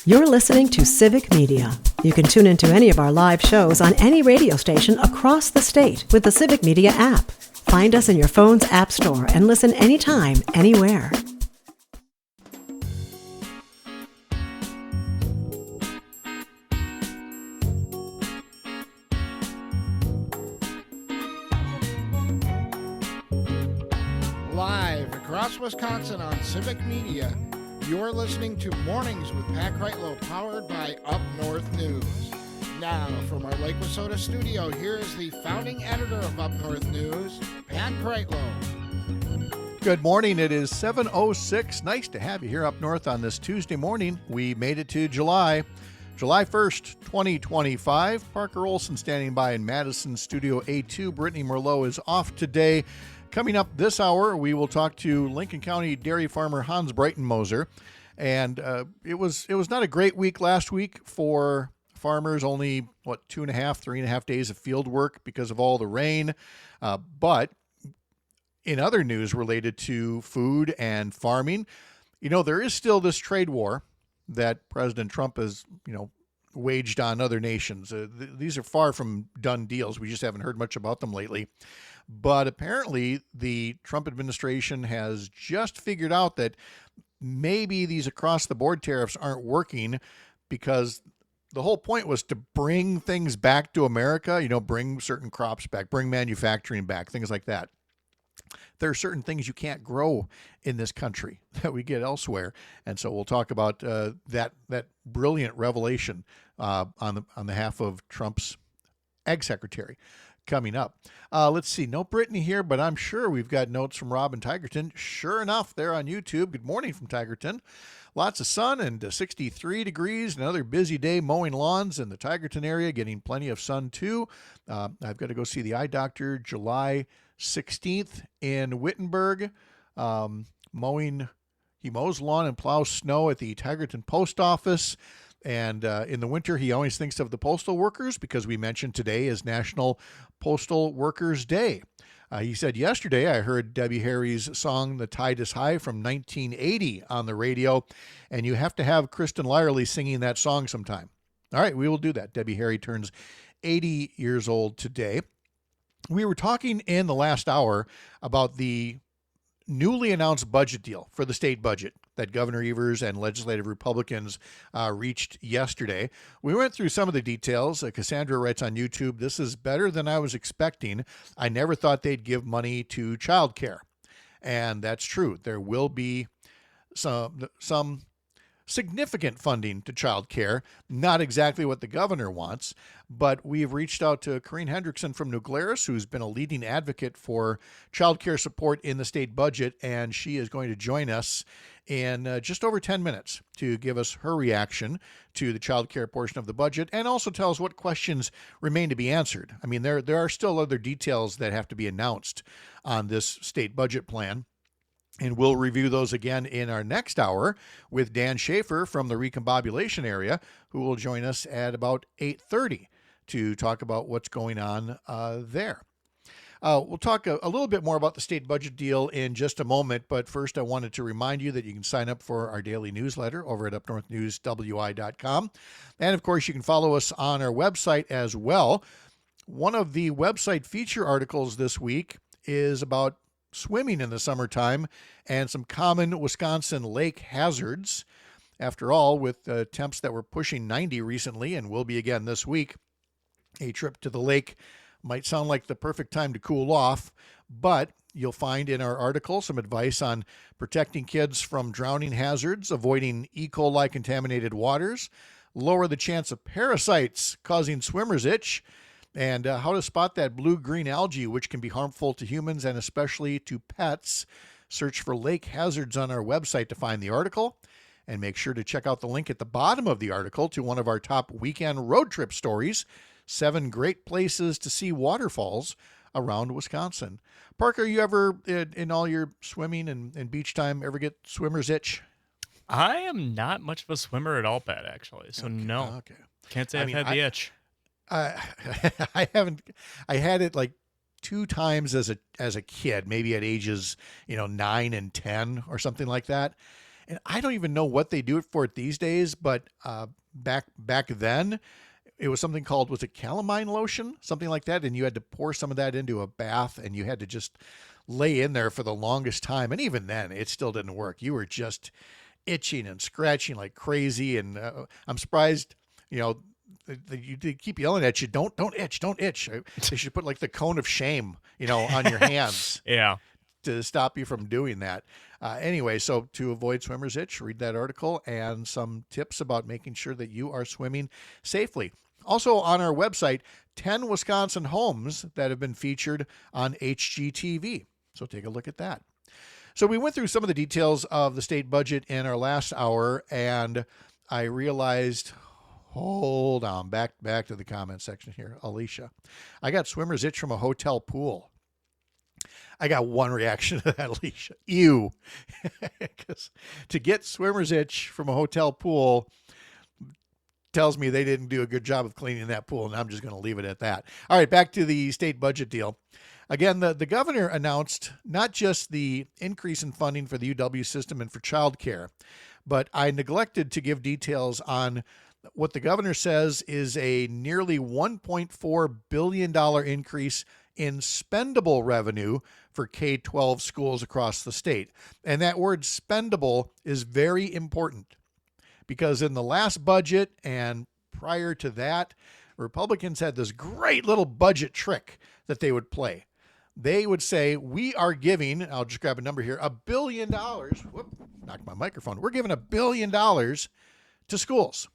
You're listening to Civic Media. You can tune into any of our live shows on any radio station across the state with the Civic Media app. Find us in your phone's app store and listen anytime, anywhere. Live across Wisconsin on Civic Media, you're listening to Mornings with Pat Kreitlow, powered by Up North News. Now, from our Lake Wissota studio, here is the founding editor of Up North News, Pat Kreitlow. Good morning. It is 7:06. Nice to have you here up north on this Tuesday morning. We made it to July 1st, 2025. Parker Olson standing by in Madison Studio A2. Brittany Merlot is off today. Coming up this hour, we will talk to Lincoln County dairy farmer Hans Breitenmoser. And it was not a great week last week for farmers. Only, 3.5 days of field work because of all the rain. But in other news related to food and farming, there is still this trade war that President Trump has, waged on other nations. These are far from done deals. We just haven't heard much about them lately. But apparently the Trump administration has just figured out that maybe these across-the-board tariffs aren't working, because the whole point was to bring things back to America, bring certain crops back, bring manufacturing back, things like that. There are certain things you can't grow in this country that we get elsewhere. And so we'll talk about that brilliant revelation on behalf of Trump's Ag Secretary coming up. Let's see. No Brittany here, but I'm sure we've got notes from Rob in Tigerton. Sure enough, they're on YouTube. Good morning from Tigerton. Lots of sun and 63 degrees. Another busy day mowing lawns in the Tigerton area, getting plenty of sun too. I've got to go see the eye doctor July 16th in Wittenberg. He mows lawn and plows snow at the Tigerton Post Office. And in the winter, he always thinks of the postal workers, because we mentioned today is National Postal Workers Day. He said, yesterday I heard Debbie Harry's song, The Tide is High, from 1980 on the radio, and you have to have Kristen Lyerly singing that song sometime. All right, we will do that. Debbie Harry turns 80 years old today. We were talking in the last hour about the newly announced budget deal for the state budget that Governor Evers and legislative Republicans reached yesterday. We went through some of the details. Cassandra writes on YouTube, "This is better than I was expecting. I never thought they'd give money to childcare." And that's true. There will be some significant funding to child care, not exactly what the governor wants, but we've reached out to Corrine Hendrickson from New Glarus, who's been a leading advocate for child care support in the state budget, and she is going to join us in just over 10 minutes to give us her reaction to the child care portion of the budget, and also tell us what questions remain to be answered. I mean, there are still other details that have to be announced on this state budget plan. And we'll review those again in our next hour with Dan Schaefer from the Recombobulation area, who will join us at about 8:30 to talk about what's going on there. We'll talk a little bit more about the state budget deal in just a moment, but first I wanted to remind you that you can sign up for our daily newsletter over at upnorthnewswi.com. And of course, you can follow us on our website as well. One of the website feature articles this week is about swimming in the summertime and some common Wisconsin lake hazards. After all, with temps that were pushing 90 recently and will be again this week, a trip to the lake might sound like the perfect time to cool off, but you'll find in our article some advice on protecting kids from drowning hazards, avoiding E. coli contaminated waters, lower the chance of parasites causing swimmer's itch, and how to spot that blue-green algae, which can be harmful to humans and especially to pets. Search for lake hazards on our website to find the article, and make sure to check out the link at the bottom of the article to one of our top weekend road trip stories, 7 great places to see waterfalls around Wisconsin. Parker, you ever, in all your swimming and beach time, ever get swimmer's itch? I am not much of a swimmer at all, Pat, actually. So no. Okay. Can't say I've had the itch. I haven't. I had it like 2 times as a kid, maybe at ages 9 and 10 or something like that. And I don't even know what they do it for these days, but back then, it was something called, was it calamine lotion? Something like that. And you had to pour some of that into a bath and you had to just lay in there for the longest time. And even then, it still didn't work. You were just itching and scratching like crazy. And I'm surprised, they keep yelling at you, don't itch, don't itch. They should put like the cone of shame, on your hands. Yeah. To stop you from doing that. Anyway, so to avoid swimmer's itch, read that article and some tips about making sure that you are swimming safely. Also on our website, 10 Wisconsin homes that have been featured on HGTV. So take a look at that. So we went through some of the details of the state budget in our last hour, and I realized, hold on, back to the comment section here. Alicia, I got swimmer's itch from a hotel pool. I got one reaction to that, Alicia. Ew. Because to get swimmer's itch from a hotel pool tells me they didn't do a good job of cleaning that pool, and I'm just going to leave it at that. All right, back to the state budget deal. Again, the governor announced not just the increase in funding for the UW system and for childcare, but I neglected to give details on what the governor says is a nearly $1.4 billion increase in spendable revenue for K-12 schools across the state. And that word spendable is very important because in the last budget and prior to that, Republicans had this great little budget trick that they would play. They would say, we are giving, I'll just grab a number here, $1 billion. Whoop, knocked my microphone. We're giving $1 billion to schools.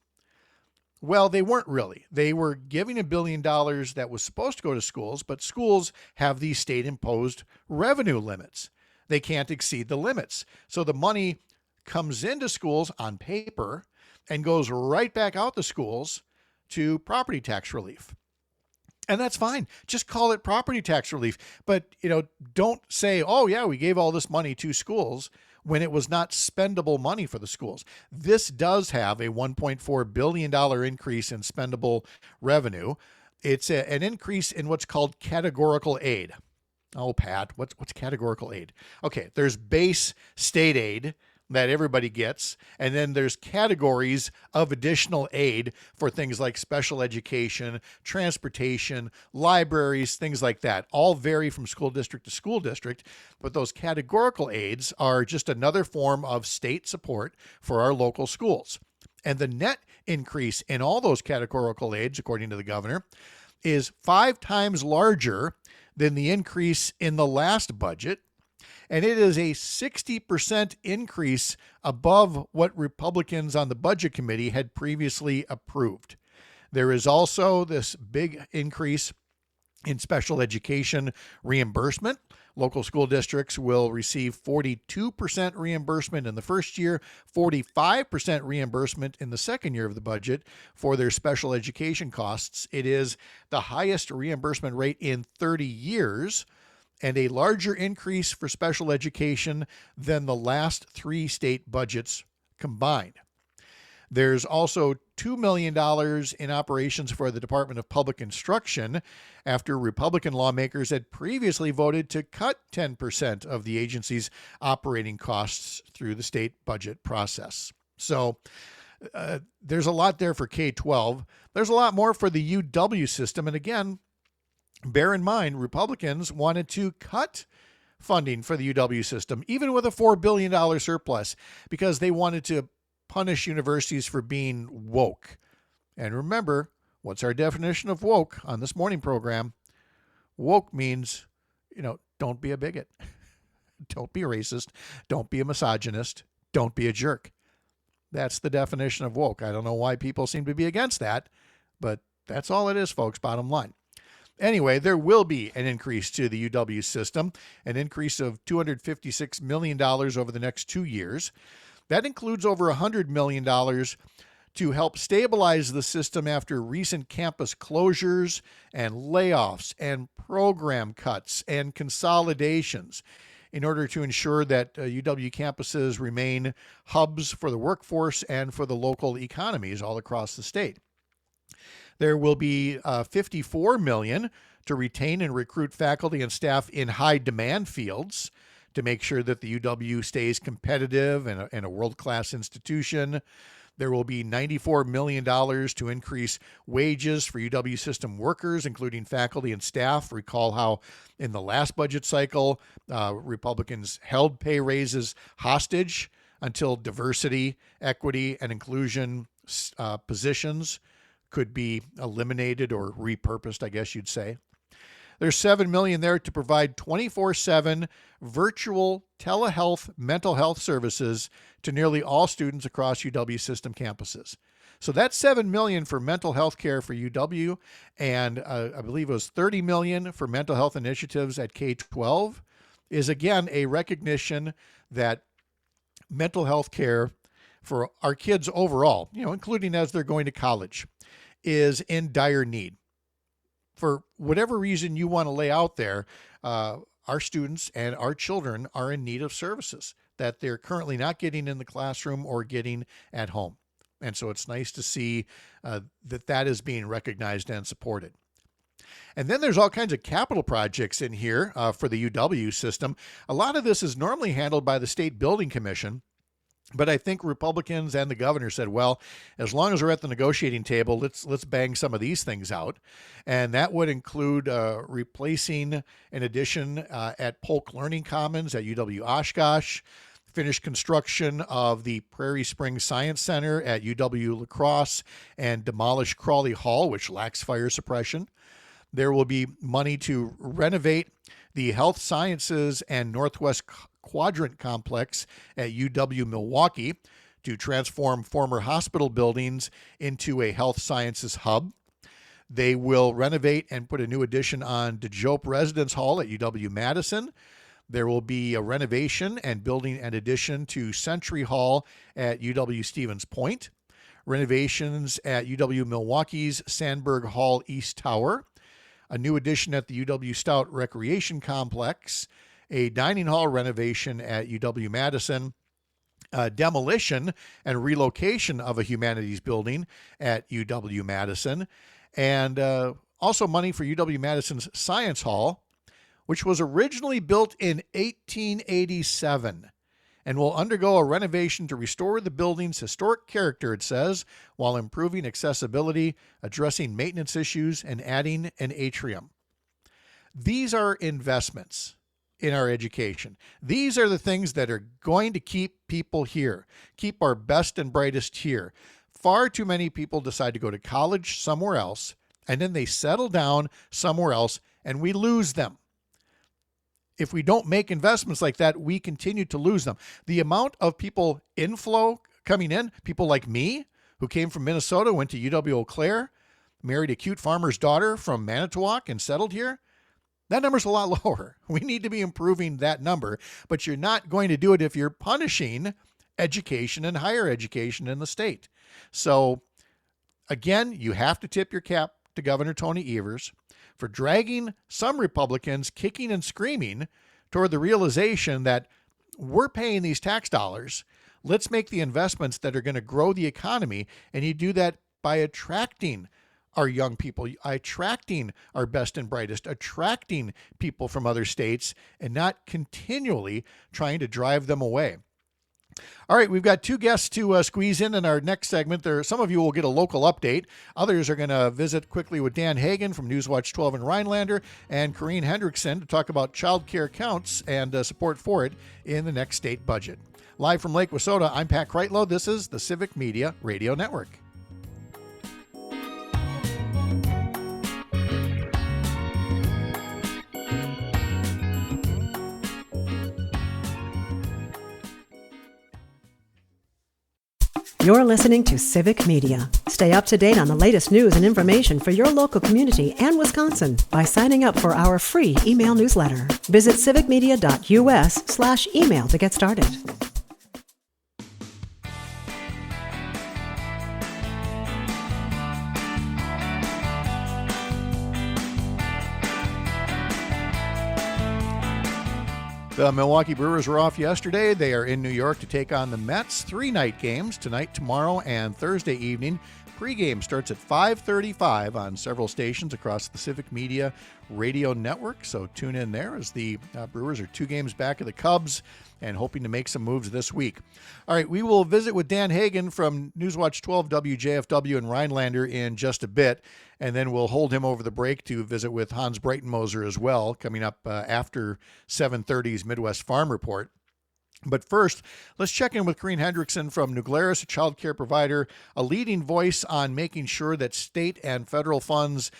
Well, they weren't really. They were giving $1 billion that was supposed to go to schools, but schools have these state-imposed revenue limits. They can't exceed the limits. So the money comes into schools on paper and goes right back out the schools to property tax relief. And that's fine. Just call it property tax relief. But, don't say, oh, yeah, we gave all this money to schools when it was not spendable money for the schools. This does have a $1.4 billion increase in spendable revenue. It's an increase in what's called categorical aid. Oh, Pat, what's categorical aid? Okay, there's base state aid that everybody gets, and then there's categories of additional aid for things like special education, transportation, libraries, things like that. All vary from school district to school district, but those categorical aids are just another form of state support for our local schools. And the net increase in all those categorical aids, according to the governor, is 5 times larger than the increase in the last budget. And it is a 60% increase above what Republicans on the Budget Committee had previously approved. There is also this big increase in special education reimbursement. Local school districts will receive 42% reimbursement in the first year, 45% reimbursement in the second year of the budget for their special education costs. It is the highest reimbursement rate in 30 years. And a larger increase for special education than the last 3 state budgets combined. There's also $2 million in operations for the Department of Public Instruction after Republican lawmakers had previously voted to cut 10% of the agency's operating costs through the state budget process. So there's a lot there for K-12. There's a lot more for the UW system. And again, bear in mind, Republicans wanted to cut funding for the UW system, even with a $4 billion surplus, because they wanted to punish universities for being woke. And remember, what's our definition of woke on this morning program? Woke means, don't be a bigot. Don't be a racist. Don't be a misogynist. Don't be a jerk. That's the definition of woke. I don't know why people seem to be against that, but that's all it is, folks, bottom line. Anyway, there will be an increase to the UW system, an increase of $256 million over the next 2 years. That includes over $100 million to help stabilize the system after recent campus closures and layoffs and program cuts and consolidations in order to ensure that UW campuses remain hubs for the workforce and for the local economies all across the state. There will be $54 million to retain and recruit faculty and staff in high demand fields to make sure that the UW stays competitive and a world-class institution. There will be $94 million to increase wages for UW system workers, including faculty and staff. Recall how in the last budget cycle, Republicans held pay raises hostage until diversity, equity, and inclusion positions could be eliminated or repurposed, I guess you'd say. There's $7 million there to provide 24/7 virtual telehealth mental health services to nearly all students across UW system campuses. So that's $7 million for mental health care for UW, and I believe it was $30 million for mental health initiatives at K-12, is again a recognition that mental health care for our kids overall, including as they're going to college, is in dire need. For whatever reason you want to lay out there, our students and our children are in need of services that they're currently not getting in the classroom or getting at home. And so it's nice to see that is being recognized and supported. And then there's all kinds of capital projects in here for the UW system. A lot of this is normally handled by the State Building Commission, but I think Republicans and the governor said, well, as long as we're at the negotiating table, let's bang some of these things out. And that would include replacing an addition at Polk Learning Commons at UW Oshkosh, finish construction of the Prairie Springs Science Center at UW La Crosse, and demolish Crawley Hall, which lacks fire suppression. There will be money to renovate the Health Sciences and Northwest Quadrant Complex at UW Milwaukee to transform former hospital buildings into a health sciences hub. They will renovate and put a new addition on DeJope Residence Hall at UW-Madison. There will be a renovation and building an addition to Century Hall at UW-Stevens Point. Renovations at UW-Milwaukee's Sandberg Hall East Tower. A new addition at the UW-Stout Recreation Complex. A dining hall renovation at UW-Madison, demolition and relocation of a humanities building at UW-Madison, and also money for UW-Madison's Science Hall, which was originally built in 1887 and will undergo a renovation to restore the building's historic character, it says, while improving accessibility, addressing maintenance issues, and adding an atrium. These are investments in our education. These are the things that are going to keep people here, keep our best and brightest here. Far too many people decide to go to college somewhere else, and then they settle down somewhere else, and we lose them. If we don't make investments like that, we continue to lose them. The amount of people inflow coming in, people like me, who came from Minnesota, went to UW-Eau Claire, married a cute farmer's daughter from Manitowoc, and settled here, that number's a lot lower. We need to be improving that number, but you're not going to do it if you're punishing education and higher education in the state. So, again, you have to tip your cap to Governor Tony Evers for dragging some Republicans kicking and screaming toward the realization that we're paying these tax dollars. Let's make the investments that are going to grow the economy, and you do that by attracting our young people, attracting our best and brightest, attracting people from other states, and not continually trying to drive them away. All right, we've got two guests to squeeze in our next segment. Some of you will get a local update. Others are going to visit quickly with Dan Hagan from Newswatch 12 in Rhinelander and Corrine Hendrickson to talk about child care counts and support for it in the next state budget. Live from Lake Wissota, I'm Pat Kreitlow. This is the Civic Media Radio Network. You're listening to Civic Media. Stay up to date on the latest news and information for your local community and Wisconsin by signing up for our free email newsletter. Visit civicmedia.us/email to get started. The Milwaukee Brewers were off yesterday. They are in New York to take on the Mets. 3-night games tonight, tomorrow, and Thursday evening. Pregame starts at 5:35 on several stations across the Civic Media radio network. So tune in there as the Brewers are 2 games back of the Cubs and hoping to make some moves this week. All right, we will visit with Dan Hagan from Newswatch 12 WJFW in Rhinelander in just a bit, and then we'll hold him over the break to visit with Hans Breitenmoser as well, coming up after 7:30's Midwest Farm Report. But first, let's check in with Corrine Hendrickson from New Glarus, a child care provider, a leading voice on making sure that state and federal funds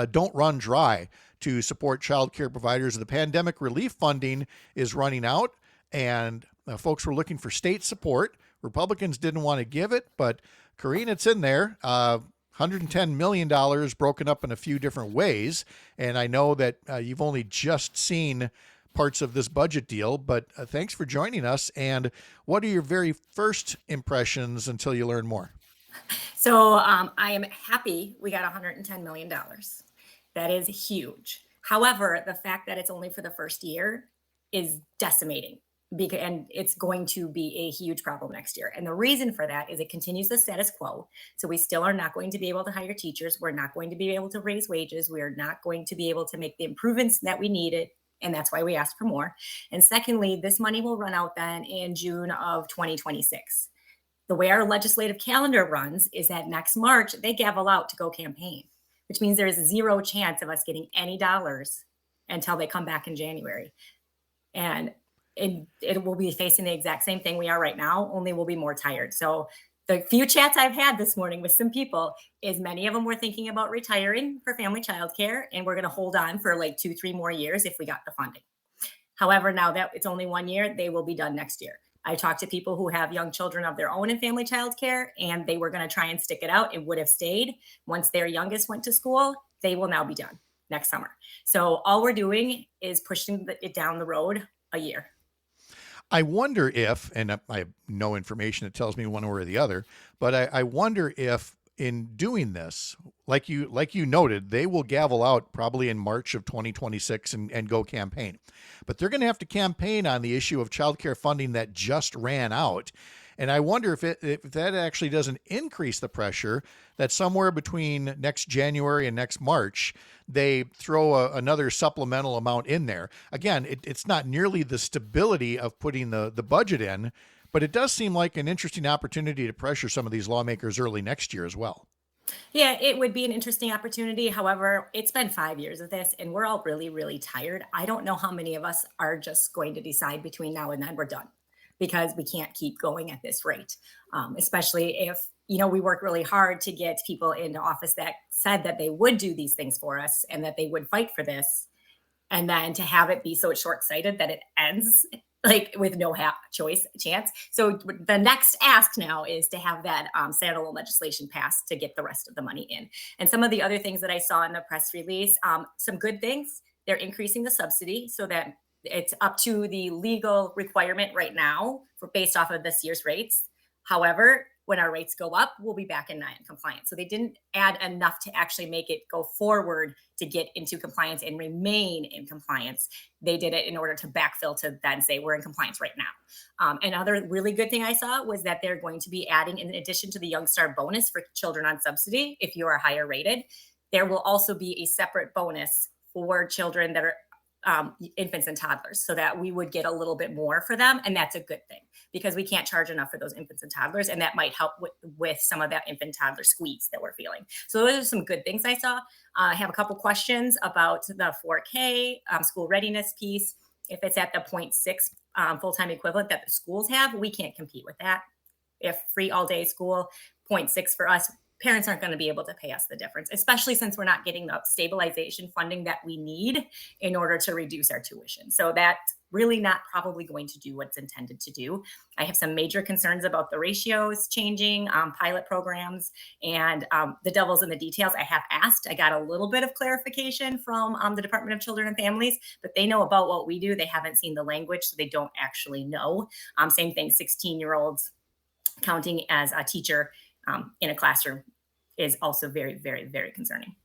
don't run dry to support child care providers. The pandemic relief funding is running out, and folks were looking for state support. Republicans didn't want to give it, but Corrine, it's in there. $110 million broken up in a few different ways. And I know that you've only just seen parts of this budget deal, but thanks for joining us. And what are your very first impressions until you learn more? So I am happy we got $110 million. That is huge. However, the fact that it's only for the first year is decimating, and it's going to be a huge problem next year. And the reason for that is it continues the status quo. So we still are not going to be able to hire teachers. We're not going to be able to raise wages. We're not going to be able to make the improvements that we needed. And that's why we asked for more. And secondly, this money will run out then in June of 2026. The way our legislative calendar runs is that next March, they gavel out to go campaign, which means there is zero chance of us getting any dollars until they come back in January. And it will be facing the exact same thing we are right now, only we'll be more tired. So the few chats I've had this morning with some people is many of them were thinking about retiring for family childcare, and we're going to hold on for like 2-3 more years if we got the funding. However, now that it's only 1 year, they will be done next year. I talked to people who have young children of their own in family childcare, and they were going to try and stick it out. It would have stayed. Once their youngest went to school, they will now be done next summer. So all we're doing is pushing it down the road a year. I wonder if, and I have no information that tells me one way or the other, but I wonder if in doing this, like you noted, they will gavel out probably in March of 2026 and go campaign. But they're going to have to campaign on the issue of child care funding that just ran out. And I wonder if that actually doesn't increase the pressure that somewhere between next January and next March, they throw another supplemental amount in there. Again, it's not nearly the stability of putting the budget in, but it does seem like an interesting opportunity to pressure some of these lawmakers early next year as well. Yeah, it would be an interesting opportunity. However, it's been 5 years of this, and we're all really, really tired. I don't know how many of us are just going to decide between now and then we're done, because we can't keep going at this rate, especially if, we work really hard to get people into office that said that they would do these things for us and that they would fight for this. And then to have it be so short-sighted that it ends like with no chance. So the next ask now is to have that standalone legislation passed to get the rest of the money in. And some of the other things that I saw in the press release, some good things, they're increasing the subsidy so that it's up to the legal requirement right now based off of this year's rates. However, when our rates go up, we'll be back in compliance. So they didn't add enough to actually make it go forward to get into compliance and remain in compliance. They did it in order to backfill to then say we're in compliance right now. Another really good thing I saw was that they're going to be adding, in addition to the Young Star bonus for children on subsidy, if you are higher rated, there will also be a separate bonus for children that are infants and toddlers, so that we would get a little bit more for them. And that's a good thing because we can't charge enough for those infants and toddlers. And that might help with some of that infant toddler squeeze that we're feeling. So those are some good things I saw. I have a couple questions about the 4K school readiness piece. If it's at the 0.6 full-time equivalent that the schools have, we can't compete with that. If free all-day school, 0.6 for us, parents aren't going to be able to pay us the difference, especially since we're not getting the stabilization funding that we need in order to reduce our tuition. So that's really not probably going to do what's intended to do. I have some major concerns about the ratios changing, pilot programs, and the devil's in the details. I have asked. I got a little bit of clarification from the Department of Children and Families, but they know about what we do. They haven't seen the language, so they don't actually know. Same thing, 16-year-olds counting as a teacher in a classroom is also very, very, very concerning.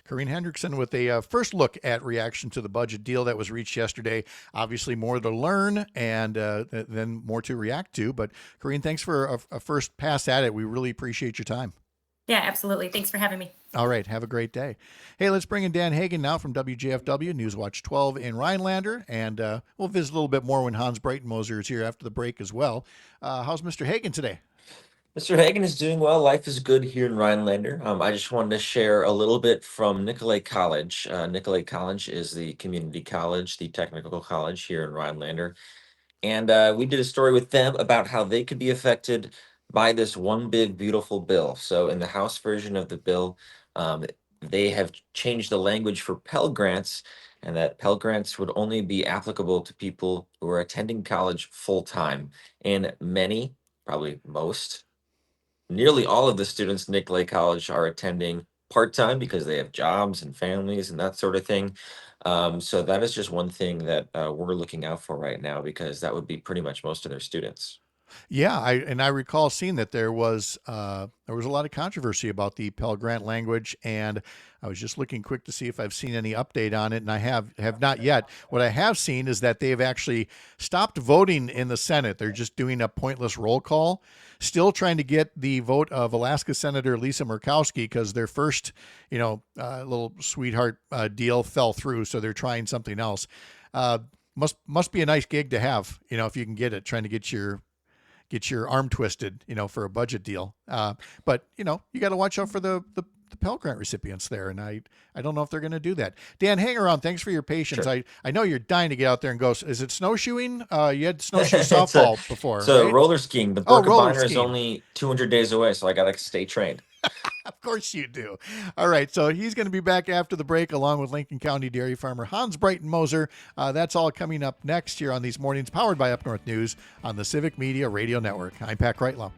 Corrine Hendrickson with a first look at reaction to the budget deal that was reached yesterday. Obviously more to learn and then more to react to. But Corrine, thanks for a first pass at it. We really appreciate your time. Yeah, absolutely. Thanks for having me. All right. Have a great day. Hey, let's bring in Dan Hagan now from WJFW Newswatch 12 in Rhinelander. And we'll visit a little bit more when Hans Breitenmoser is here after the break as well. How's Mr. Hagan today? Mr. Hagen is doing well. Life is good here in Rhinelander. I just wanted to share a little bit from Nicolay College. Nicolay College is the community college, the technical college here in Rhinelander. And we did a story with them about how they could be affected by this one big, beautiful bill. So in the House version of the bill, um, they have changed the language for Pell Grants, and that Pell Grants would only be applicable to people who are attending college full time. And many, probably most, nearly all of the students in Nicolay College are attending part-time because they have jobs and families and that sort of thing. So that is just one thing that we're looking out for right now, because that would be pretty much most of their students. Yeah, I recall seeing that there was a lot of controversy about the Pell Grant language, and I was just looking quick to see if I've seen any update on it, and I have not yet. What I have seen is that they have actually stopped voting in the Senate. They're just doing a pointless roll call, still trying to get the vote of Alaska Senator Lisa Murkowski, because their first, little sweetheart deal fell through, so they're trying something else. Must be a nice gig to have, if you can get it, trying to get your arm twisted, for a budget deal. But you got to watch out for the Pell Grant recipients there. And I don't know if they're going to do that. Dan, hang around. Thanks for your patience. Sure. I know you're dying to get out there and go. Is it snowshoeing? You had snowshoe softball before. So right? roller skiing. The roller Birkebeiner is skiing. only 200 days away, so I got to stay trained. Of course you do. All right. So he's going to be back after the break along with Lincoln County dairy farmer Hans Breitenmoser. That's all coming up next here on these mornings, powered by Up North News on the Civic Media Radio Network. I'm Pat Kreitlow.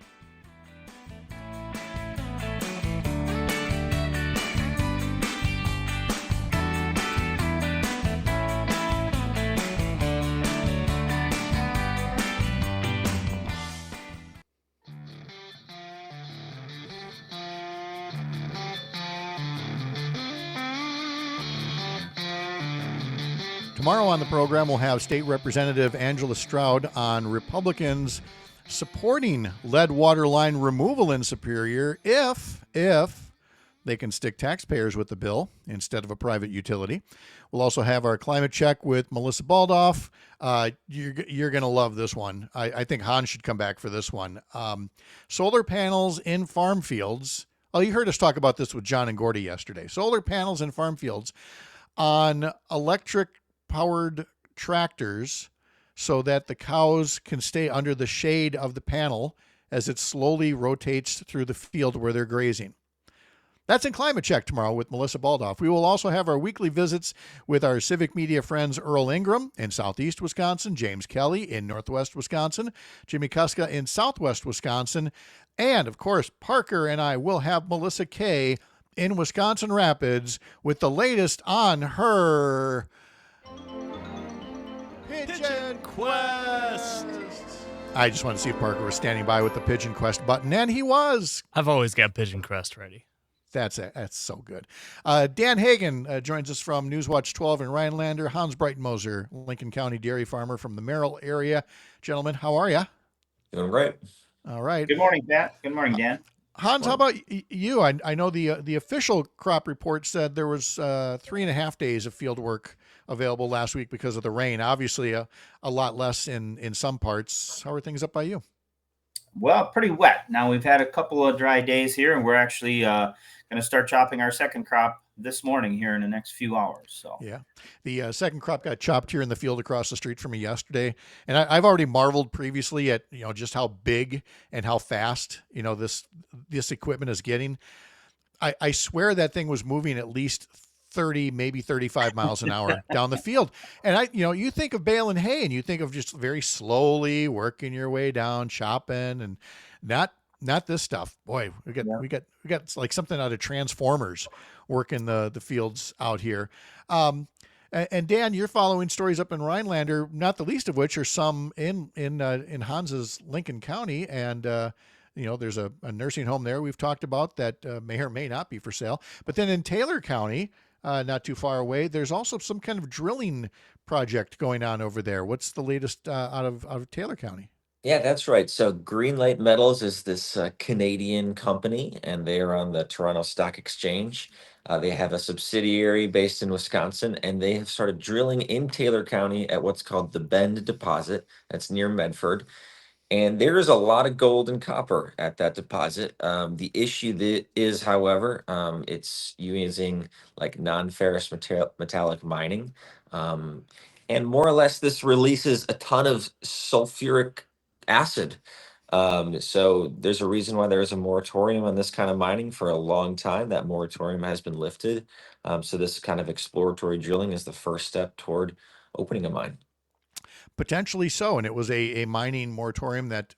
Tomorrow on the program, we'll have State Representative Angela Stroud on Republicans supporting lead water line removal in Superior if they can stick taxpayers with the bill instead of a private utility. We'll also have our climate check with Melissa Baldoff. You're going to love this one. I think Hans should come back for this one. Solar panels in farm fields. Oh, you heard us talk about this with John and Gordy yesterday. Solar panels in farm fields on electric-powered tractors so that the cows can stay under the shade of the panel as it slowly rotates through the field where they're grazing. That's in Climate Check tomorrow with Melissa Baldoff. We will also have our weekly visits with our civic media friends Earl Ingram in southeast Wisconsin, James Kelly in northwest Wisconsin, Jimmy Kuska in southwest Wisconsin, and, of course, Parker and I will have Melissa Kay in Wisconsin Rapids with the latest on her Pigeon Quest. I just wanted to see if Parker was standing by with the Pigeon Quest button, and he was. I've always got Pigeon Crest ready. That's so good. Dan Hagan joins us from Newswatch 12 in Rhinelander. Hans Breitenmoser, Lincoln County dairy farmer from the Merrill area. Gentlemen, how are you? Doing great. All right. Good morning, Pat. Good morning, Dan. Hans, how about you? I know the official crop report said there was 3.5 days of field work available last week because of the rain. Obviously, a lot less in some parts. How are things up by you? Well, pretty wet. Now we've had a couple of dry days here, and we're actually going to start chopping our second crop this morning here in the next few hours. So yeah, the second crop got chopped here in the field across the street from me yesterday, and I've already marveled previously at just how big and how fast this equipment is getting. I swear that thing was moving at least 30, maybe 35 miles an hour down the field. And you think of baling hay and you think of just very slowly working your way down, chopping, and not this stuff. Boy, we got like something out of Transformers working the fields out here. And Dan, you're following stories up in Rhinelander, not the least of which are some in Hans's Lincoln County. And, there's a nursing home there we've talked about that may or may not be for sale. But then in Taylor County, not too far away, there's also some kind of drilling project going on over there. What's the latest out of Taylor County? Yeah, that's right. So Greenlight Metals is this Canadian company, and they are on the Toronto Stock Exchange. They have a subsidiary based in Wisconsin, and they have started drilling in Taylor County at what's called the Bend deposit. That's near Medford. And there is a lot of gold and copper at that deposit. The issue that is, however, it's using like non-ferrous metallic mining. Um, and more or less, this releases a ton of sulfuric acid. So there's a reason why there is a moratorium on this kind of mining for a long time. That moratorium has been lifted. So this kind of exploratory drilling is the first step toward opening a mine. Potentially so. And it was a mining moratorium that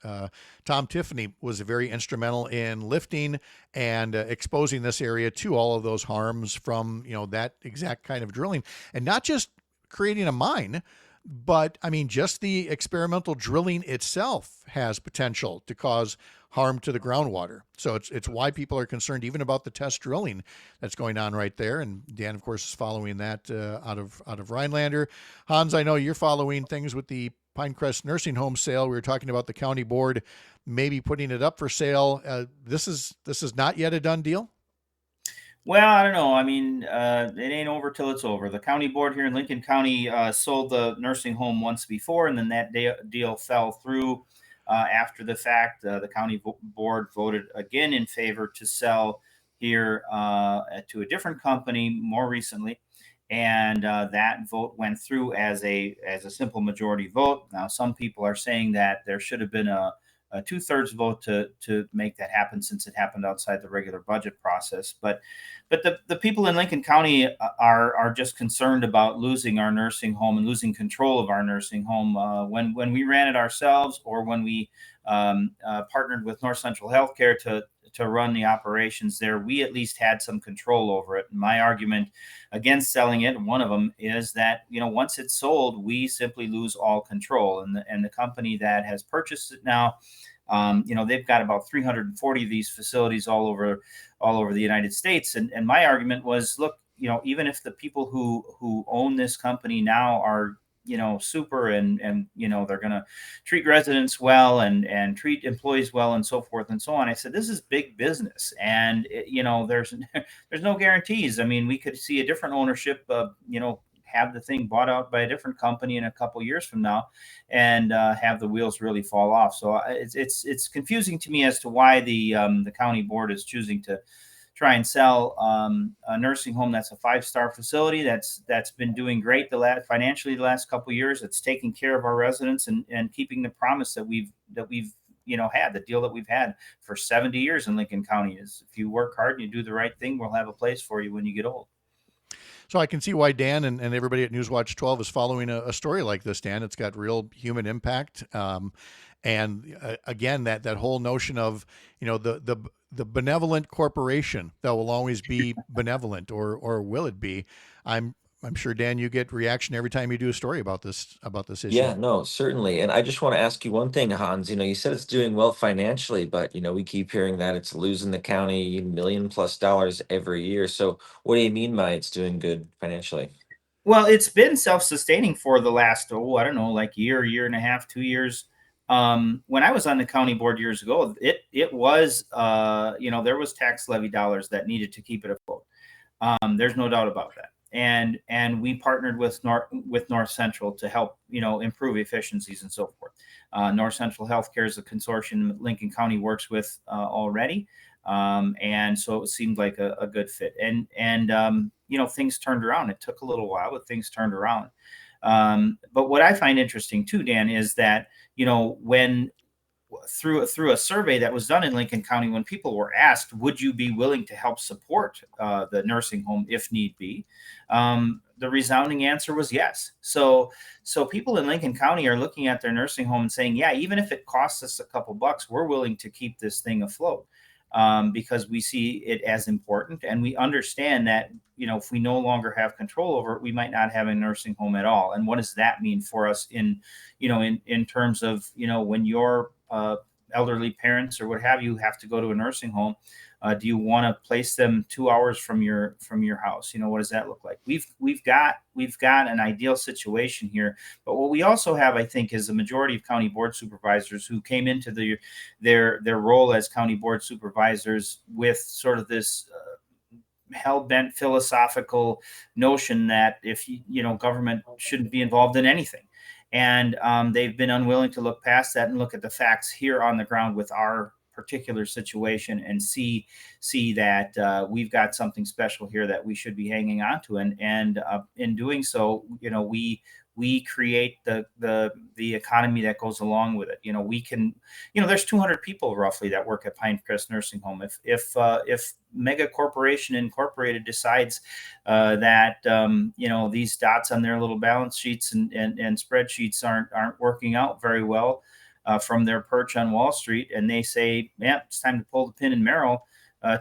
Tom Tiffany was very instrumental in lifting and exposing this area to all of those harms from, that exact kind of drilling. And not just creating a mine, but I mean, just the experimental drilling itself has potential to cause harm to the groundwater. So it's why people are concerned even about the test drilling that's going on right there. And Dan, of course, is following that out of Rhinelander. Hans, I know you're following things with the Pinecrest Nursing Home sale. We were talking about the county board maybe putting it up for sale. This is not yet a done deal. Well, I don't know. I mean, it ain't over till it's over. The county board here in Lincoln County sold the nursing home once before, and then that deal fell through after the fact. The county board voted again in favor to sell here to a different company more recently, and that vote went through as a simple majority vote. Now, some people are saying that there should have been a 2/3 vote to make that happen, since it happened outside the regular budget process. But the people in Lincoln County are just concerned about losing our nursing home and losing control of our nursing home. When we ran it ourselves, or when we partnered with North Central Healthcare to run the operations there, we at least had some control over it. And my argument against selling it, one of them, is that once it's sold, we simply lose all control. And the company that has purchased it now, they've got about 340 of these facilities all over the United States. And my argument was, look, even if the people who own this company now are super, and they're going to treat residents well and treat employees well, and so forth and so on. I said, this is big business, and there's no guarantees. I mean, we could see a different ownership, have the thing bought out by a different company in a couple years from now, and have the wheels really fall off. So it's confusing to me as to why the county board is choosing to try and sell a nursing home that's a 5-star facility that's been doing great financially the last couple of years. It's taking care of our residents and keeping the promise that we've had, the deal that we've had for 70 years in Lincoln County is, if you work hard and you do the right thing, we'll have a place for you when you get old. So I can see why Dan and everybody at Newswatch 12 is following a story like this, Dan. It's got real human impact. And again, that whole notion of, the benevolent corporation that will always be benevolent, or will it be? I'm sure, Dan, you get reaction every time you do a story about this issue. Yeah, no, certainly. And I just want to ask you one thing, Hans. You said it's doing well financially, but we keep hearing that it's losing the county $1 million+ every year. So what do you mean by it's doing good financially? Well, it's been self-sustaining for the last, I don't know, like year and a half, 2 years. When I was on the county board years ago, it was, there was tax levy dollars that needed to keep it afloat. There's no doubt about that. And we partnered with North Central to help, improve efficiencies and so forth. North Central Healthcare is a consortium Lincoln County works with already. And so it seemed like a good fit. And things turned around. It took a little while, but things turned around. But what I find interesting too, Dan, is that, when through a survey that was done in Lincoln County, when people were asked, would you be willing to help support the nursing home if need be? The resounding answer was yes. So people in Lincoln County are looking at their nursing home and saying, yeah, even if it costs us a couple bucks, we're willing to keep this thing afloat. Because we see it as important, and we understand that if we no longer have control over it, we might not have a nursing home at all. And what does that mean for us in terms of when your elderly parents or what have you have to go to a nursing home? Do you want to place them 2 hours from your house? What does that look like? We've got an ideal situation here, but what we also have, I think, is a majority of county board supervisors who came into their role as county board supervisors with sort of this hell-bent philosophical notion that if government shouldn't be involved in anything. And they've been unwilling to look past that and look at the facts here on the ground with our particular situation and see that we've got something special here that we should be hanging on to. And in doing so, we create the economy that goes along with it. We can, there's 200 people roughly that work at Pinecrest Nursing Home. If Mega Corporation Incorporated decides that these dots on their little balance sheets and spreadsheets aren't working out very well from their perch on Wall Street, and they say, yeah, it's time to pull the pin in Merrill,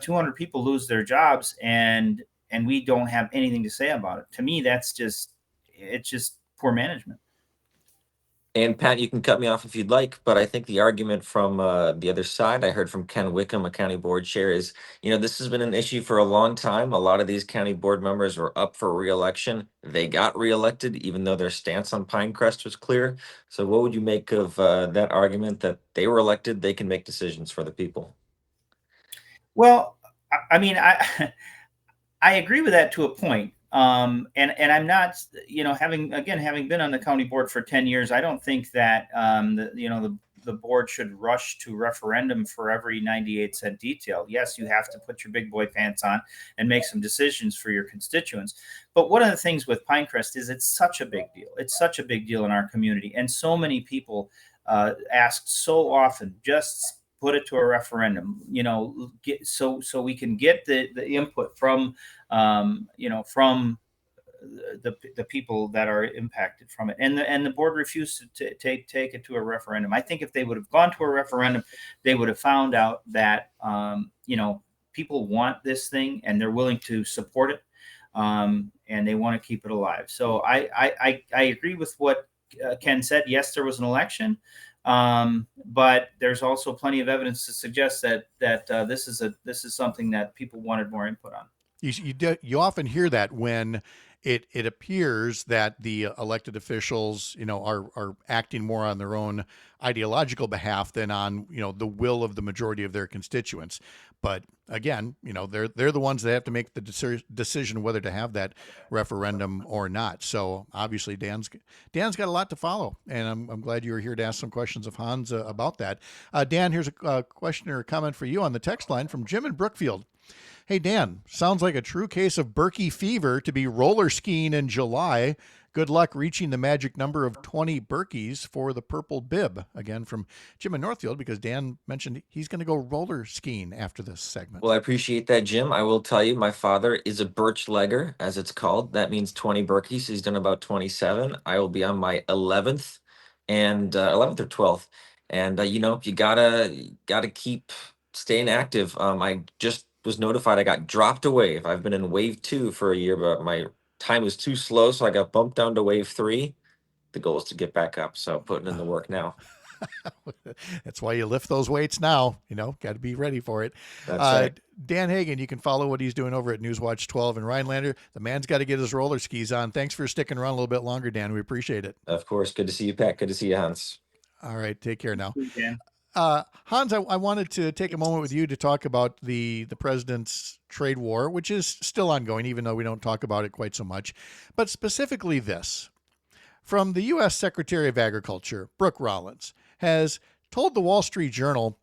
200 people lose their jobs, and we don't have anything to say about it. To me, it's just poor management. And Pat, you can cut me off if you'd like, but I think the argument from the other side, I heard from Ken Wickham, a county board chair, is, this has been an issue for a long time. A lot of these county board members were up for re-election. They got re-elected, even though their stance on Pinecrest was clear. So what would you make of that argument that they were elected, they can make decisions for the people? Well, I mean, I agree with that to a point. And I'm not, having been on the county board for 10 years, I don't think that, the board should rush to referendum for every 98-cent detail. Yes, you have to put your big boy pants on and make some decisions for your constituents. But one of the things with Pinecrest is it's such a big deal. It's such a big deal in our community. And so many people ask so often, just put it to a referendum, so we can get the input from the people that are impacted from it. And the board refused to take it to a referendum. I think if they would have gone to a referendum, they would have found out that people want this thing and they're willing to support it, and they want to keep it alive. So I agree with what Ken said. Yes, there was an election. But there's also plenty of evidence to suggest that this is something that people wanted more input on. You often hear that when it appears that the elected officials, are acting more on their own ideological behalf than on, the will of the majority of their constituents. But again, they're the ones that have to make the decision whether to have that referendum or not. So obviously Dan's got a lot to follow, and I'm glad you were here to ask some questions of Hans about that. Dan, here's a question or a comment for you on the text line from Jim in Brookfield. Hey, Dan, sounds like a true case of Berkey fever to be roller skiing in July. Good luck reaching the magic number of 20 Berkeys for the purple bib. Again, from Jim in Northfield, because Dan mentioned he's going to go roller skiing after this segment. Well, I appreciate that, Jim. I will tell you, my father is a birch legger, as it's called. That means 20 Berkeys. He's done about 27. I will be on my 11th or 12th. And, you gotta keep staying active. I just was notified I got dropped a wave. I've been in wave 2 for a year, but my time was too slow, so I got bumped down to wave 3. The goal is to get back up, so putting in the work now. That's why you lift those weights now. Got to be ready for it. That's right. Dan Hagan, you can follow what he's doing over at Newswatch 12 in Rhinelander. The man's got to get his roller skis on. Thanks for sticking around a little bit longer, Dan. We appreciate it. Of course. Good to see you, Pat. Good to see you, Hans. All right. Take care now. Thank you, Dan. Hans, I wanted to take a moment with you to talk about the president's trade war, which is still ongoing, even though we don't talk about it quite so much. But specifically this, from the U.S. Secretary of Agriculture, Brooke Rollins, has told the Wall Street Journal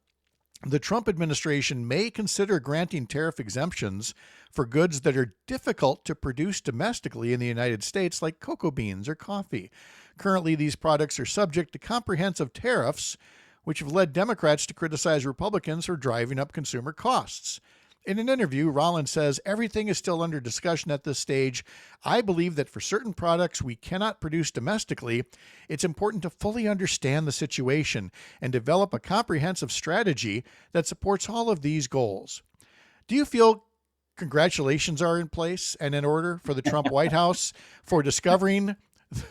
the Trump administration may consider granting tariff exemptions for goods that are difficult to produce domestically in the United States, like cocoa beans or coffee. Currently, these products are subject to comprehensive tariffs, which have led Democrats to criticize Republicans for driving up consumer costs. In an interview, Rollins says, everything is still under discussion at this stage. I believe that for certain products we cannot produce domestically, it's important to fully understand the situation and develop a comprehensive strategy that supports all of these goals. Do you feel congratulations are in place and in order for the Trump White House for discovering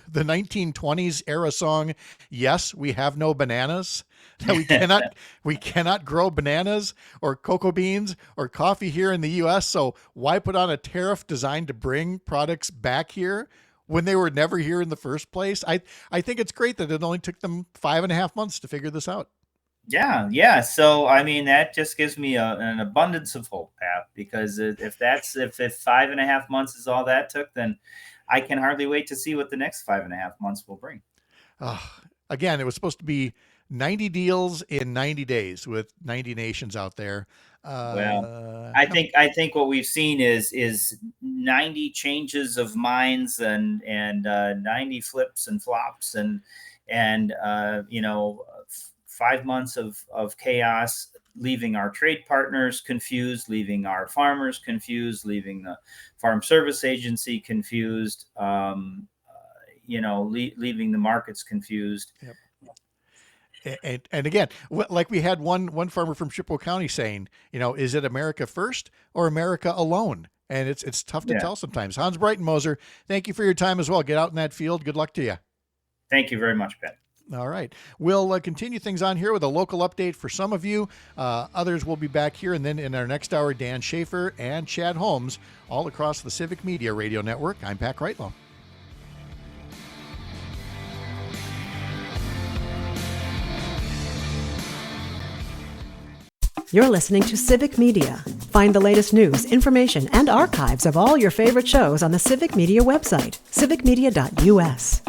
the 1920s era song, "Yes, we have no bananas"? That we cannot grow bananas or cocoa beans or coffee here in the U.S. So why put on a tariff designed to bring products back here when they were never here in the first place? I think it's great that it only took them 5.5 months to figure this out. Yeah. So I mean, that just gives me an abundance of hope, Pat. Because if 5.5 months is all that took, then I can hardly wait to see what the next 5.5 months will bring. Again, it was supposed to be 90 deals in 90 days with 90 nations out there. Well, I think what we've seen is 90 changes of minds and 90 flips and flops and 5 months of chaos, leaving our trade partners confused, leaving our farmers confused, leaving the Farm Service Agency confused, leaving the markets confused. Yep. And again, like we had one farmer from Chippewa County saying, is it America first or America alone? And it's tough to tell sometimes. Hans Breitenmoser, thank you for your time as well. Get out in that field. Good luck to you. Thank you very much, Pat. All right. We'll continue things on here with a local update for some of you. Others will be back here. And then in our next hour, Dan Schaefer and Chad Holmes, all across the Civic Media Radio Network. I'm Pat Kreitlow. You're listening to Civic Media. Find the latest news, information, and archives of all your favorite shows on the Civic Media website, civicmedia.us.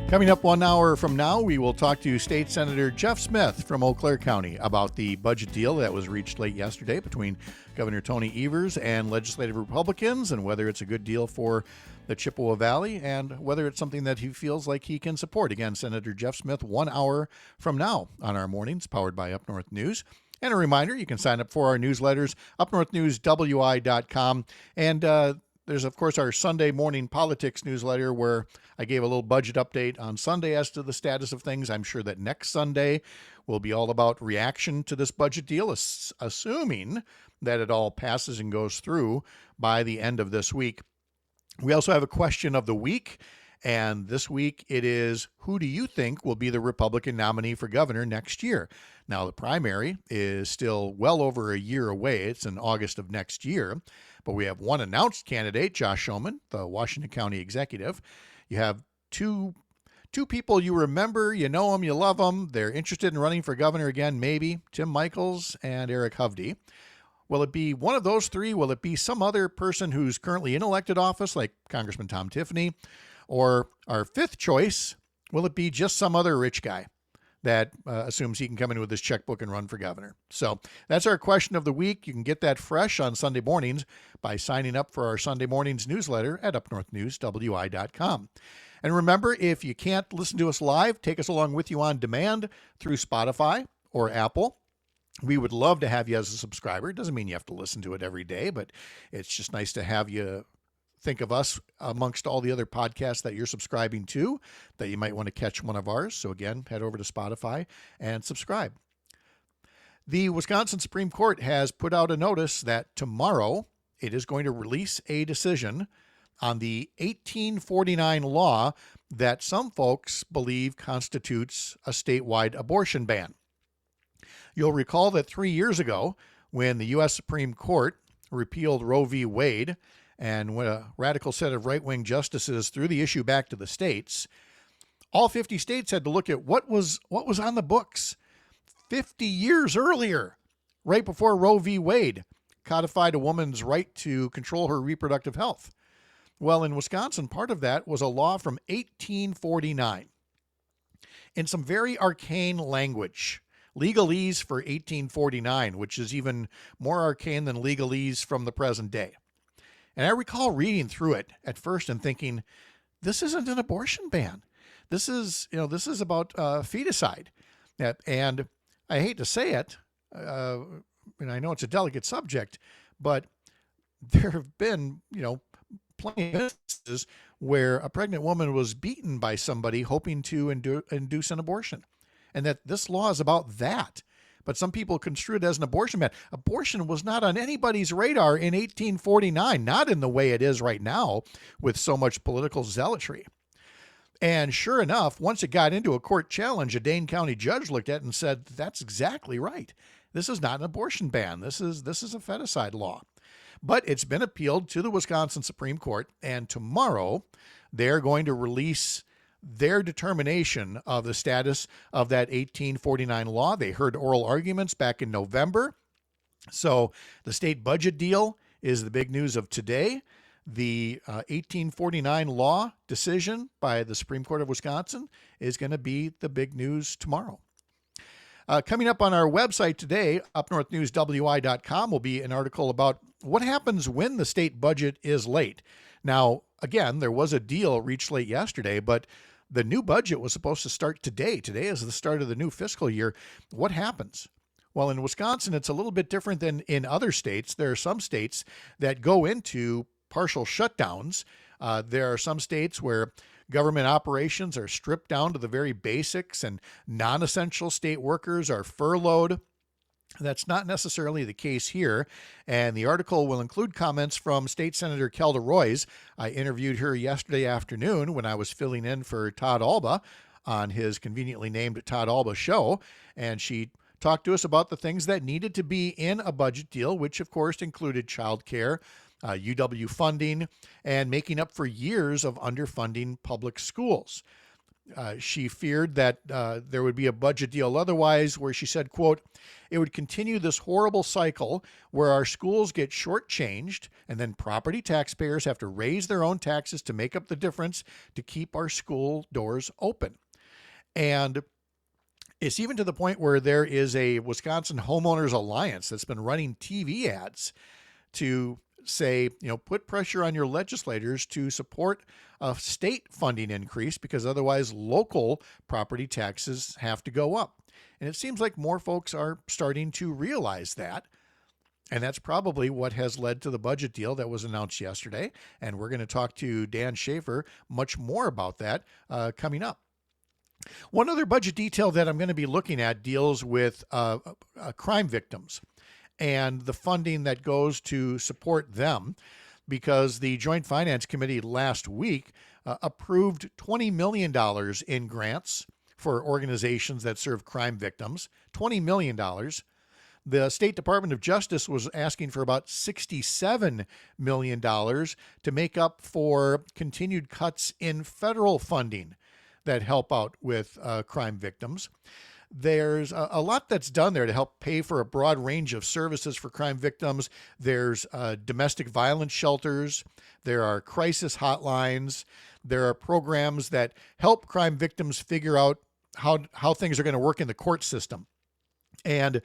Coming up 1 hour from now, we will talk to State Senator Jeff Smith from Eau Claire County about the budget deal that was reached late yesterday between Governor Tony Evers and legislative Republicans, and whether it's a good deal for the Chippewa Valley and whether it's something that he feels like he can support. Again, Senator Jeff Smith, 1 hour from now on our mornings, powered by Up North News. And a reminder, you can sign up for our newsletters, upnorthnewswi.com. And there's, of course, our Sunday morning politics newsletter where I gave a little budget update on Sunday as to the status of things. I'm sure that next Sunday will be all about reaction to this budget deal, assuming that it all passes and goes through by the end of this week. We also have a question of the week, and this week it is, who do you think will be the Republican nominee for governor next year? Now, the primary is still well over a year away. It's in August of next year. But we have one announced candidate, Josh Schoeman, the Washington County executive. You have two people you remember, you know them, you love them. They're interested in running for governor again, maybe. Tim Michels and Eric Hovde. Will it be one of those three? Will it be some other person who's currently in elected office, like Congressman Tom Tiffany? Or our fifth choice, will it be just some other rich guy that assumes he can come in with his checkbook and run for governor? So that's our question of the week. You can get that fresh on Sunday mornings by signing up for our Sunday mornings newsletter at upnorthnewswi.com. And remember, if you can't listen to us live, take us along with you on demand through Spotify or Apple. We would love to have you as a subscriber. It doesn't mean you have to listen to it every day, but it's just nice to have you think of us amongst all the other podcasts that you're subscribing to, that you might want to catch one of ours. So again, head over to Spotify and subscribe. The Wisconsin Supreme Court has put out a notice that tomorrow it is going to release a decision on the 1849 law that some folks believe constitutes a statewide abortion ban. You'll recall that 3 years ago, when the U.S. Supreme Court repealed Roe v. Wade, and when a radical set of right-wing justices threw the issue back to the states, all 50 states had to look at what was on the books 50 years earlier, right before Roe v. Wade codified a woman's right to control her reproductive health. Well, in Wisconsin, part of that was a law from 1849 in some very arcane language. Legalese for 1849, which is even more arcane than legalese from the present day. And I recall reading through it at first and thinking, this isn't an abortion ban. This is about feticide. And I hate to say it, and I know it's a delicate subject, but there have been, plenty of instances where a pregnant woman was beaten by somebody hoping to induce an abortion, and that this law is about that. But some people construe it as an abortion ban. Abortion was not on anybody's radar in 1849, not in the way it is right now with so much political zealotry. And sure enough, once it got into a court challenge, a Dane County judge looked at it and said, that's exactly right. This is not an abortion ban. This is a feticide law. But it's been appealed to the Wisconsin Supreme Court, and tomorrow they're going to release their determination of the status of that 1849 law. They heard oral arguments back in November. So the state budget deal is the big news of today. The 1849 law decision by the Supreme Court of Wisconsin is going to be the big news tomorrow. Coming up on our website today, upnorthnewswi.com, will be an article about what happens when the state budget is late. Now, again, there was a deal reached late yesterday, but the new budget was supposed to start today. Today is the start of the new fiscal year. What happens? Well, in Wisconsin, it's a little bit different than in other states. There are some states that go into partial shutdowns. There are some states where government operations are stripped down to the very basics and non-essential state workers are furloughed. That's not necessarily the case here, and the article will include comments from State Senator Kelda Roys. I interviewed her yesterday afternoon when I was filling in for Todd Alba on his conveniently named Todd Alba show, and she talked to us about the things that needed to be in a budget deal, which of course included child care, UW funding, and making up for years of underfunding public schools. She feared that there would be a budget deal otherwise, where she said, quote, it would continue this horrible cycle where our schools get shortchanged and then property taxpayers have to raise their own taxes to make up the difference to keep our school doors open. And it's even to the point where there is a Wisconsin Homeowners Alliance that's been running TV ads to say, put pressure on your legislators to support a state funding increase because otherwise local property taxes have to go up. And it seems like more folks are starting to realize that. And that's probably what has led to the budget deal that was announced yesterday. And we're going to talk to Dan Schaefer much more about that coming up. One other budget detail that I'm going to be looking at deals with crime victims and the funding that goes to support them, because the Joint Finance Committee last week approved $20 million in grants for organizations that serve crime victims. $20 million. The State Department of Justice was asking for about $67 million to make up for continued cuts in federal funding that help out with crime victims. There's a lot that's done there to help pay for a broad range of services for crime victims. There's domestic violence shelters. There are crisis hotlines. There are programs that help crime victims figure out how things are going to work in the court system. And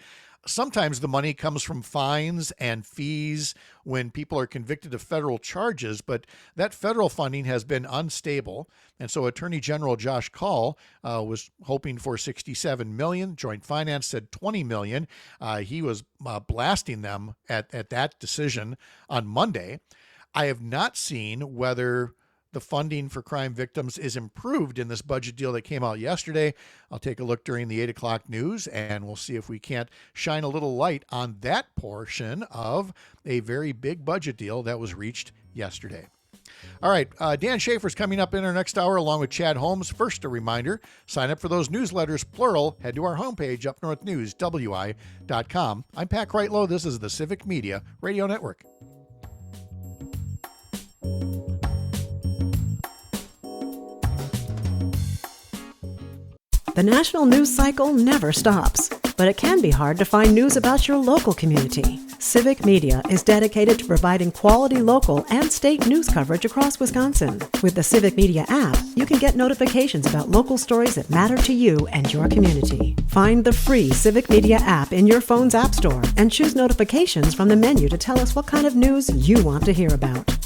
sometimes the money comes from fines and fees when people are convicted of federal charges, but that federal funding has been unstable. And so Attorney General Josh Kaul was hoping for $67 million. Joint Finance said $20 million. He was blasting them at that decision on Monday. I have not seen whether the funding for crime victims is improved in this budget deal that came out yesterday. I'll take a look during the 8 o'clock news, and we'll see if we can't shine a little light on that portion of a very big budget deal that was reached yesterday. All right, Dan Schaefer's coming up in our next hour along with Chad Holmes. First, a reminder, sign up for those newsletters, plural. Head to our homepage, upnorthnewswi.com. I'm Pat Kreitlow. This is the Civic Media Radio Network. The national news cycle never stops, but it can be hard to find news about your local community. Civic Media is dedicated to providing quality local and state news coverage across Wisconsin. With the Civic Media app, you can get notifications about local stories that matter to you and your community. Find the free Civic Media app in your phone's app store and choose notifications from the menu to tell us what kind of news you want to hear about.